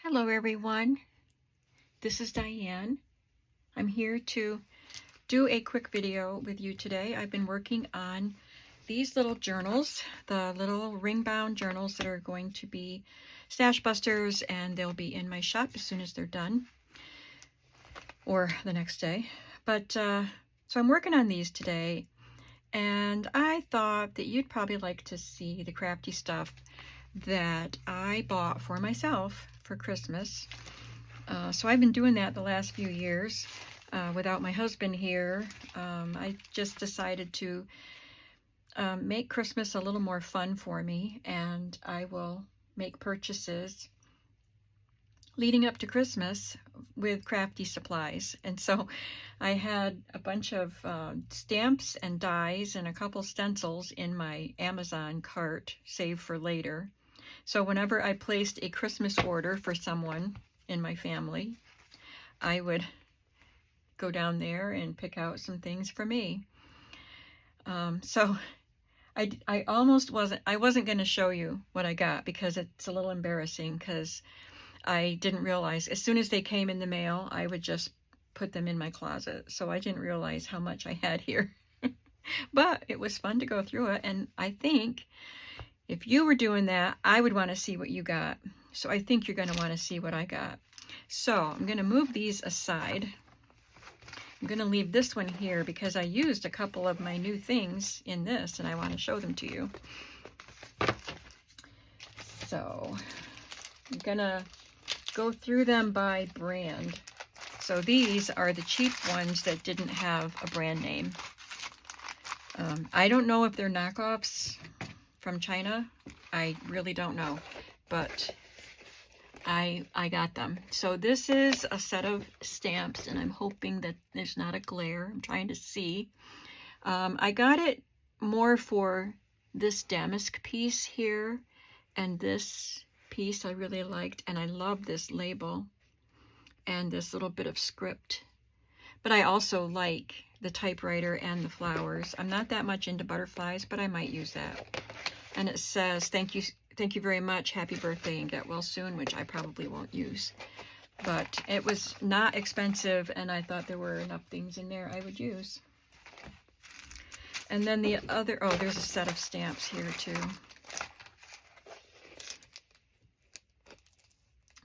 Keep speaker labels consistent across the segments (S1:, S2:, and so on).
S1: Hello everyone, this is Diane. I'm here to do a quick video with you today. I've been working on these little journals, the little ring-bound journals that are going to be Stash Busters, and they'll be in my shop as soon as they're done, or the next day. So I'm working on these today, and I thought that you'd probably like to see the crafty stuff that I bought for myself for Christmas. So I've been doing that the last few years without my husband here. I just decided to make Christmas a little more fun for me, and I will make purchases leading up to Christmas with crafty supplies. And so I had a bunch of stamps and dies and a couple stencils in my Amazon cart saved for later. So whenever I placed a Christmas order for someone in my family, I would go down there and pick out some things for me. So I wasn't going to show you what I got because it's a little embarrassing, because I didn't realize as soon as they came in the mail, I would just put them in my closet. So I didn't realize how much I had here. But it was fun to go through it, and I think if you were doing that, I would want to see what you got. So I think you're going to want to see what I got. So I'm going to move these aside. I'm going to leave this one here because I used a couple of my new things in this, and I want to show them to you. So I'm going to go through them by brand. So these are the cheap ones that didn't have a brand name. I don't know if they're knockoffs from China. I really don't know, but I got them. So this is a set of stamps, and I'm hoping that there's not a glare. I'm trying to see. I got it more for this damask piece here, and this piece I really liked, and I love this label and this little bit of script. But I also like the typewriter and the flowers. I'm not that much into butterflies, but I might use that. And it says, thank you very much, happy birthday, and get well soon, which I probably won't use. But it was not expensive, and I thought there were enough things in there I would use. And then the other, oh, there's a set of stamps here too.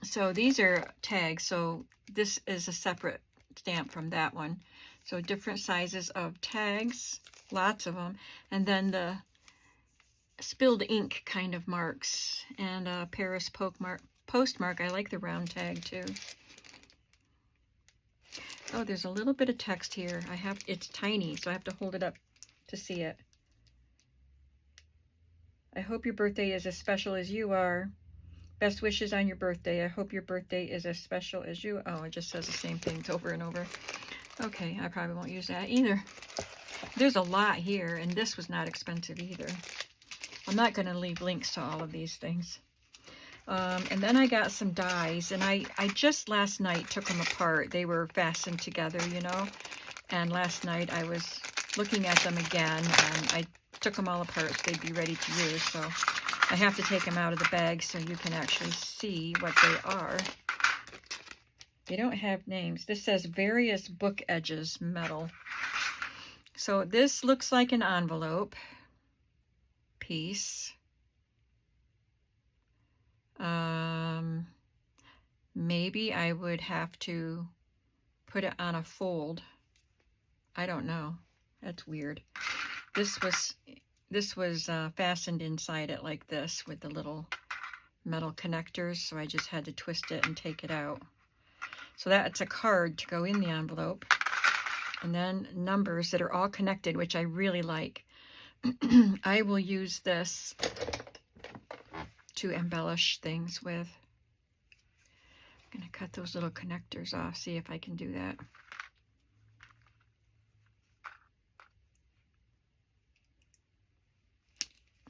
S1: So these are tags, so this is a separate stamp from that one. So different sizes of tags, lots of them, and then the spilled ink kind of marks, and a Paris postmark. I like the round tag too. Oh, there's a little bit of text here. It's tiny, so I have to hold it up to see it. I hope your birthday is as special as you are. Best wishes on your birthday. I hope your birthday is as special as you. Oh, it just says the same things over and over. Okay, I probably won't use that either. There's a lot here, and this was not expensive either. I'm not going to leave links to all of these things. And then I got some dies, and I just last night took them apart. They were fastened together, you know, and last night I was looking at them again, and I took them all apart so they'd be ready to use. So I have to take them out of the bag so you can actually see what they are. They don't have names. This says various book edges metal. So this looks like an envelope piece. Maybe I would have to put it on a fold. I don't know. That's weird. This was fastened inside it like this with the little metal connectors, so I just had to twist it and take it out. So that's a card to go in the envelope, and then numbers that are all connected, which I really like. I will use this to embellish things with. I'm going to cut those little connectors off, see if I can do that.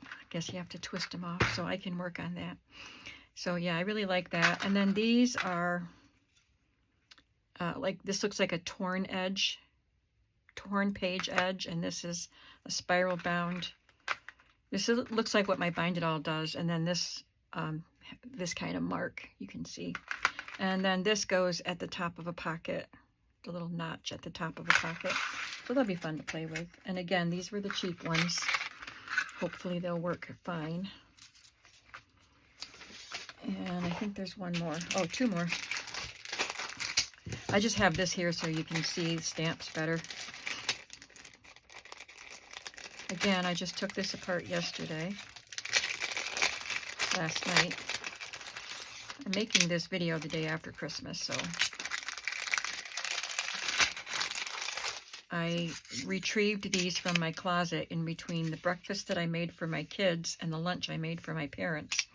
S1: I guess you have to twist them off, so I can work on that. So yeah, I really like that. And then these are, like, this looks like a torn page edge, and this is a spiral bound. This looks like what my Bind It All does, and then this this kind of mark, you can see. And then this goes at the top of a pocket, the little notch at the top of a pocket. So that'll be fun to play with. And again, these were the cheap ones. Hopefully they'll work fine. And I think there's one more. Oh, two more. I just have this here so you can see the stamps better. Again, I just took this apart yesterday, last night. I'm making this video the day after Christmas, so I retrieved these from my closet in between the breakfast that I made for my kids and the lunch I made for my parents.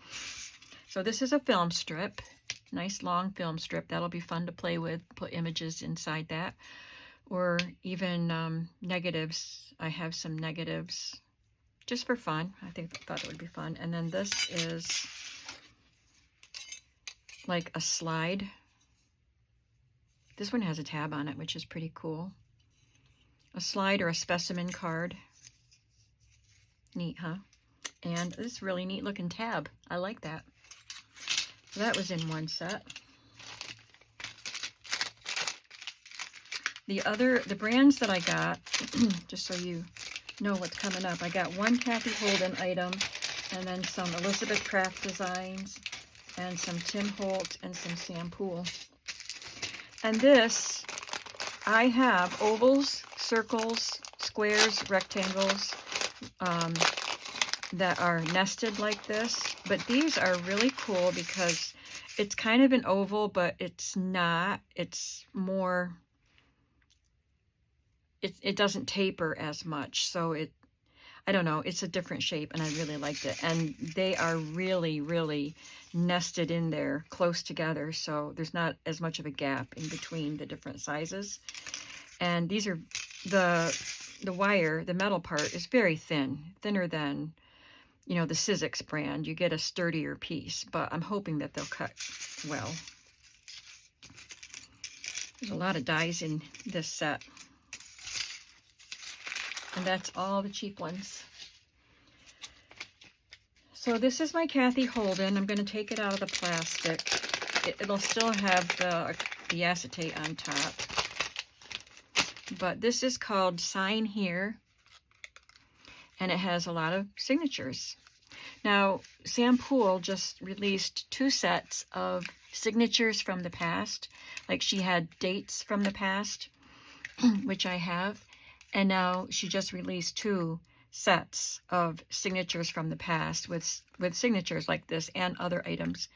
S1: So this is a film strip, nice long film strip. That'll be fun to play with, put images inside that, or even negatives. I have some negatives just for fun. I thought it would be fun. And then this is like a slide. This one has a tab on it, which is pretty cool. A slide or a specimen card. Neat, huh? And this really neat looking tab. I like that. So that was in one set. The brands that I got, just so you know what's coming up, I got one Kathy Holden item, and then some Elizabeth Craft Designs, and some Tim Holtz, and some Sam Poole. And this, I have ovals, circles, squares, rectangles that are nested like this. But these are really cool because it's kind of an oval, but it's not. It's more, it doesn't taper as much. So I don't know, it's a different shape, and I really liked it. And they are really, really nested in there close together, so there's not as much of a gap in between the different sizes. And these are, the wire, the metal part is very thin, thinner than, you know, the Sizzix brand. You get a sturdier piece, but I'm hoping that they'll cut well. There's a lot of dies in this set. And that's all the cheap ones. So this is my Kathy Holden. I'm going to take it out of the plastic. It'll still have the acetate on top. But this is called Sign Here. And it has a lot of signatures. Now, Sam Poole just released 2 sets of signatures from the past. Like she had dates from the past, which I have. And now she just released 2 sets of signatures from the past with signatures like this and other items.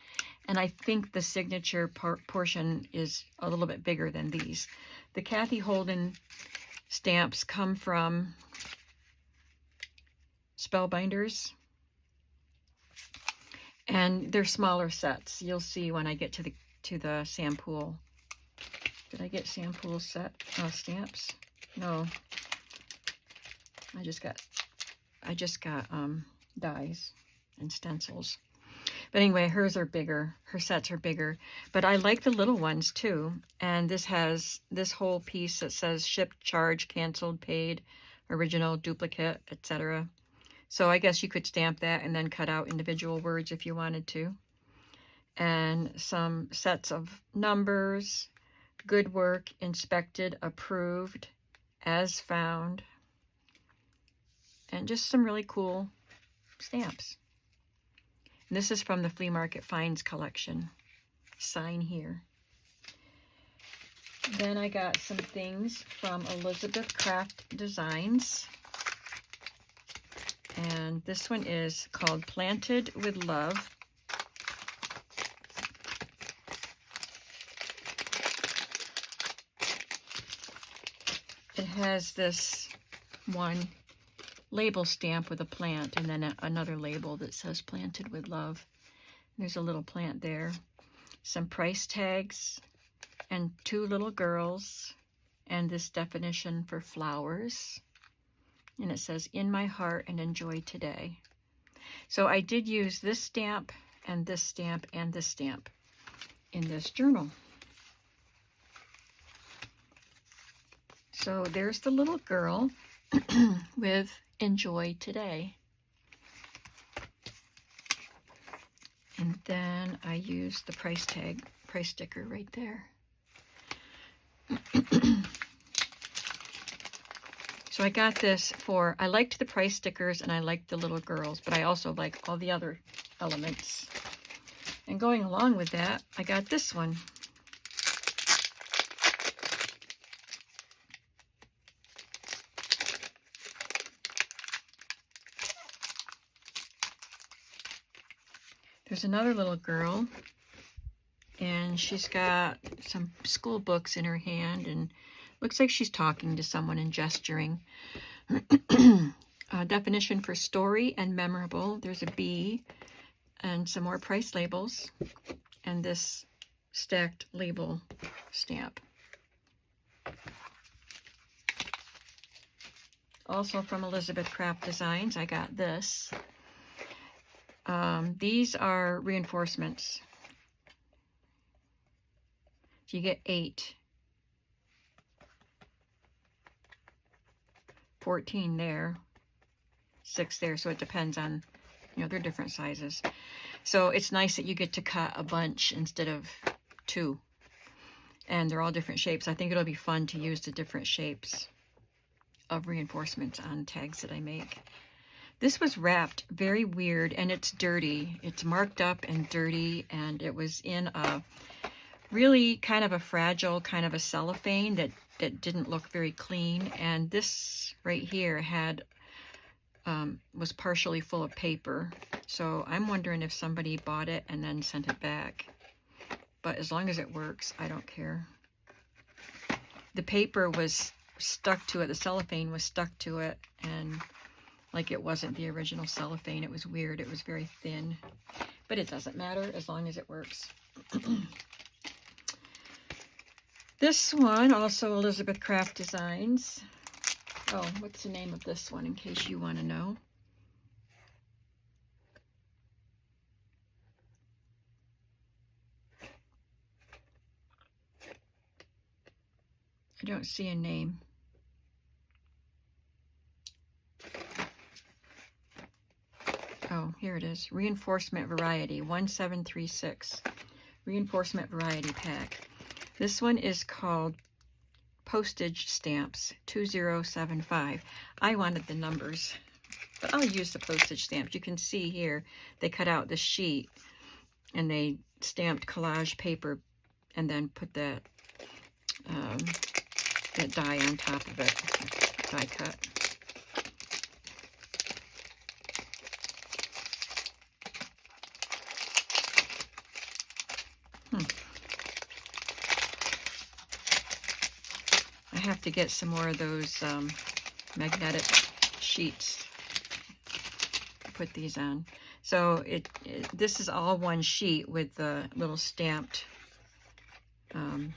S1: And I think the signature portion is a little bit bigger than these. The Kathy Holden stamps come from Spellbinders. And they're smaller sets. You'll see when I get to the Sam Poole. Did I get Sam Poole's set stamps? No. I just got dies and stencils. But anyway, hers are bigger. Her sets are bigger. But I like the little ones too. And this has this whole piece that says shipped, charged, canceled, paid, original, duplicate, etc. So I guess you could stamp that and then cut out individual words if you wanted to. And some sets of numbers, good work, inspected, approved, as found. And just some really cool stamps. And this is from the Flea Market Finds collection. Sign Here. Then I got some things from Elizabeth Craft Designs. And this one is called Planted with Love. It has this one label stamp with a plant, and then another label that says Planted with Love. There's a little plant there. Some price tags, and 2 little girls, and this definition for flowers. And it says, in my heart and enjoy today. So I did use this stamp, and this stamp, and this stamp in this journal. So there's the little girl with enjoy today. And then I use the price sticker right there. So I got this for, I liked the price stickers and I liked the little girls, but I also like all the other elements. And going along with that, I got this one. There's another little girl, and she's got some school books in her hand, and looks like she's talking to someone and gesturing. Definition for story and memorable. There's a B and some more price labels, and this stacked label stamp. Also from Elizabeth Craft Designs, I got this. These are reinforcements. So you get 8. 14 there, 6 there, so it depends on, you know, they're different sizes. So it's nice that you get to cut a bunch instead of 2. And they're all different shapes. I think it'll be fun to use the different shapes of reinforcements on tags that I make. This was wrapped very weird, and it's dirty. It's marked up and dirty, and it was in a really kind of a fragile kind of a cellophane that didn't look very clean. And this right here had was partially full of paper. So I'm wondering if somebody bought it and then sent it back. But as long as it works, I don't care. The paper was stuck to it. The cellophane was stuck to it, and like it wasn't the original cellophane. It was weird. It was very thin. But it doesn't matter as long as it works. This one, also Elizabeth Craft Designs. Oh, what's the name of this one in case you want to know? I don't see a name. Oh, here it is. Reinforcement Variety 1736. Reinforcement Variety Pack. This one is called Postage Stamps 2075. I wanted the numbers, but I'll use the postage stamps. You can see here they cut out the sheet and they stamped collage paper and then put that that die on top of it, die cut. I have to get some more of those magnetic sheets to put these on. So this is all one sheet with the little stamped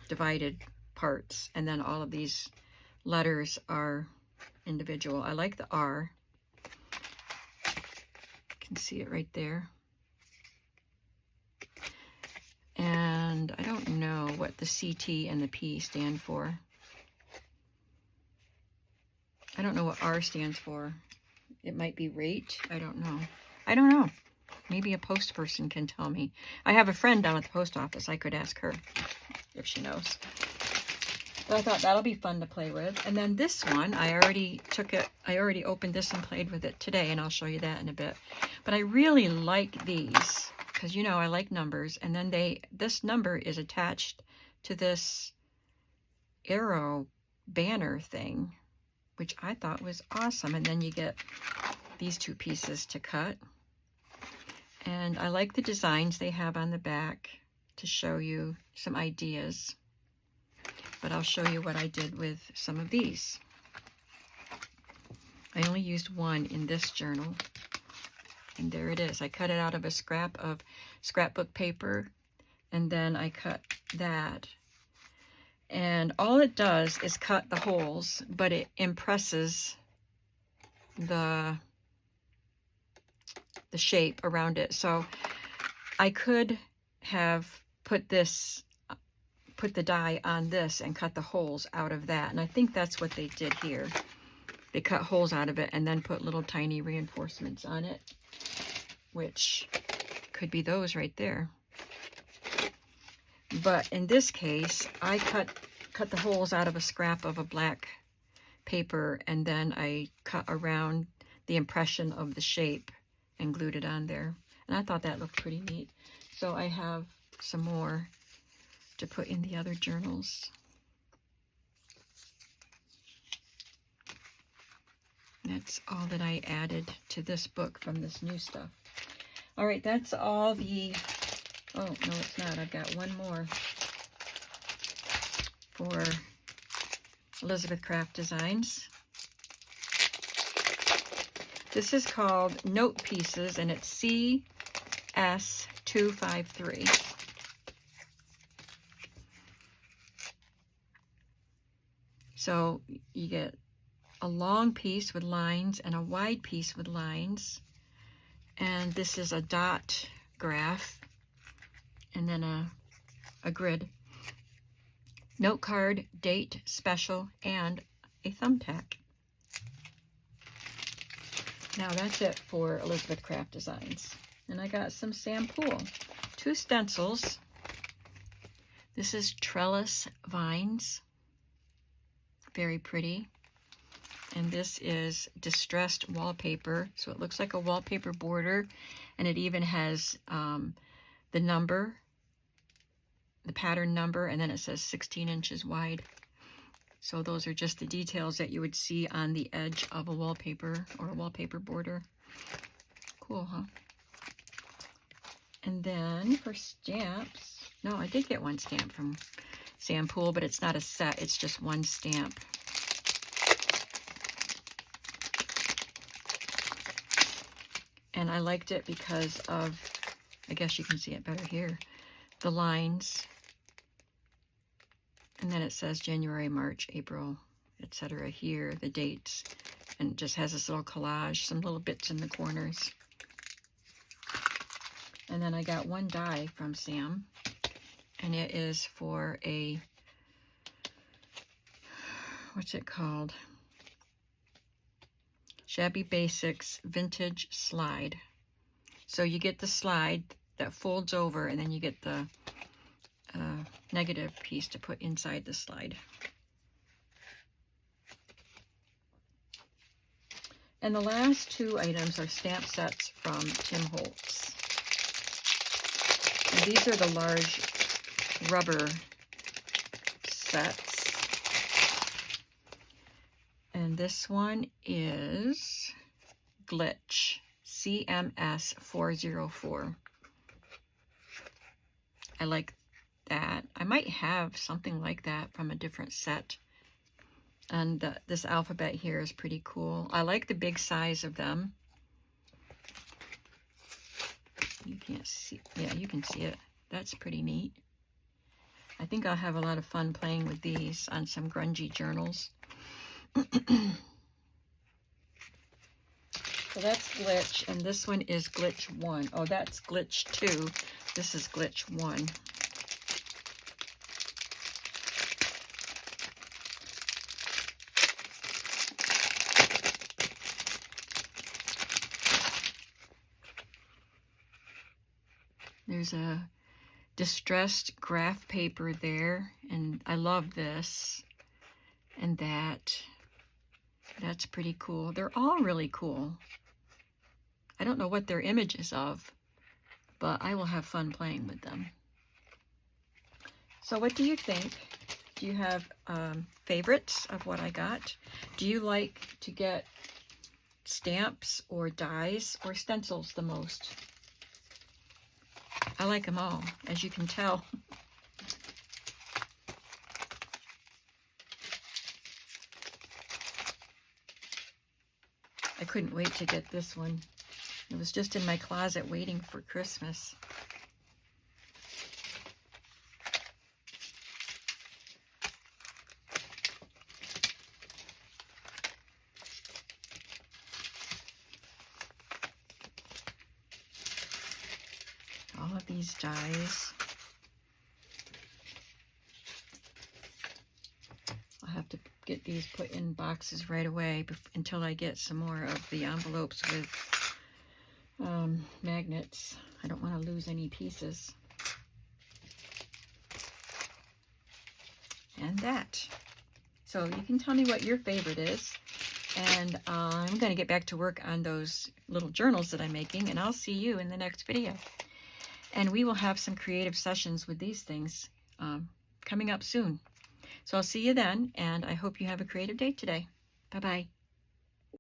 S1: divided parts, and then all of these letters are individual. I like the R. You can see it right there. And I don't know what the CT and the P stand for. I don't know what R stands for. It might be rate. I don't know. I don't know. Maybe a post person can tell me. I have a friend down at the post office. I could ask her if she knows. But I thought that'll be fun to play with. And then this one, I already opened this and played with it today, and I'll show you that in a bit. But I really like these because, you know, I like numbers. And then this number is attached to this arrow banner thing, which I thought was awesome. And then you get these 2 pieces to cut. And I like the designs they have on the back to show you some ideas. But I'll show you what I did with some of these. I only used one in this journal. And there it is. I cut it out of a scrap of scrapbook paper. And then I cut that. And all it does is cut the holes, but it impresses the shape around it. So I could have put the die on this and cut the holes out of that. And I think that's what they did here. They cut holes out of it and then put little tiny reinforcements on it, which could be those right there. But in this case, I cut the holes out of a scrap of a black paper, and then I cut around the impression of the shape and glued it on there. And I thought that looked pretty neat. So I have some more to put in the other journals. That's all that I added to this book from this new stuff. All right, that's all the... Oh, no, it's not. I've got one more for Elizabeth Craft Designs. This is called Note Pieces, and it's CS253. So you get a long piece with lines and a wide piece with lines. And this is a dot graph and then a grid. Note card, date, special, and a thumbtack. Now that's it for Elizabeth Craft Designs. And I got some Sam Poole. 2 stencils. This is Trellis Vines. Very pretty. And this is Distressed Wallpaper. So it looks like a wallpaper border. And it even has the number, the pattern number, and then it says 16 inches wide. So those are just the details that you would see on the edge of a wallpaper or a wallpaper border. Cool, huh? And then for stamps, no, I did get one stamp from Sam Poole, but it's not a set, it's just one stamp. And I liked it because of, I guess you can see it better here, the lines. And then it says January, March, April, etc. here, the dates. And it just has this little collage, some little bits in the corners. And then I got one die from Sam. And it is for a, what's it called? Shabby Basics Vintage Slide. So you get the slide that folds over, and then you get the negative piece to put inside the slide. And the last 2 items are stamp sets from Tim Holtz. And these are the large rubber sets. And this one is Glitch CMS 404. I like that. I might have something like that from a different set. And this alphabet here is pretty cool. I like the big size of them. You can't see, yeah, you can see it. That's pretty neat. I think I'll have a lot of fun playing with these on some grungy journals. So that's Glitch, and this one is Glitch 1. Oh, that's Glitch 2. This is Glitch 1. There's a distressed graph paper there, and I love this and that. That's pretty cool. They're all really cool. I don't know what they're images of, but I will have fun playing with them. So what do you think? Do you have favorites of what I got? Do you like to get stamps or dies or stencils the most? I like them all, as you can tell. I couldn't wait to get this one. It was just in my closet waiting for Christmas. All of these dies. I'll have to get these put in boxes right away until I get some more of the envelopes with magnets. I don't want to lose any pieces. And that. So you can tell me what your favorite is. And I'm going to get back to work on those little journals that I'm making, and I'll see you in the next video. And we will have some creative sessions with these things coming up soon. So I'll see you then, and I hope you have a creative day today. Bye-bye.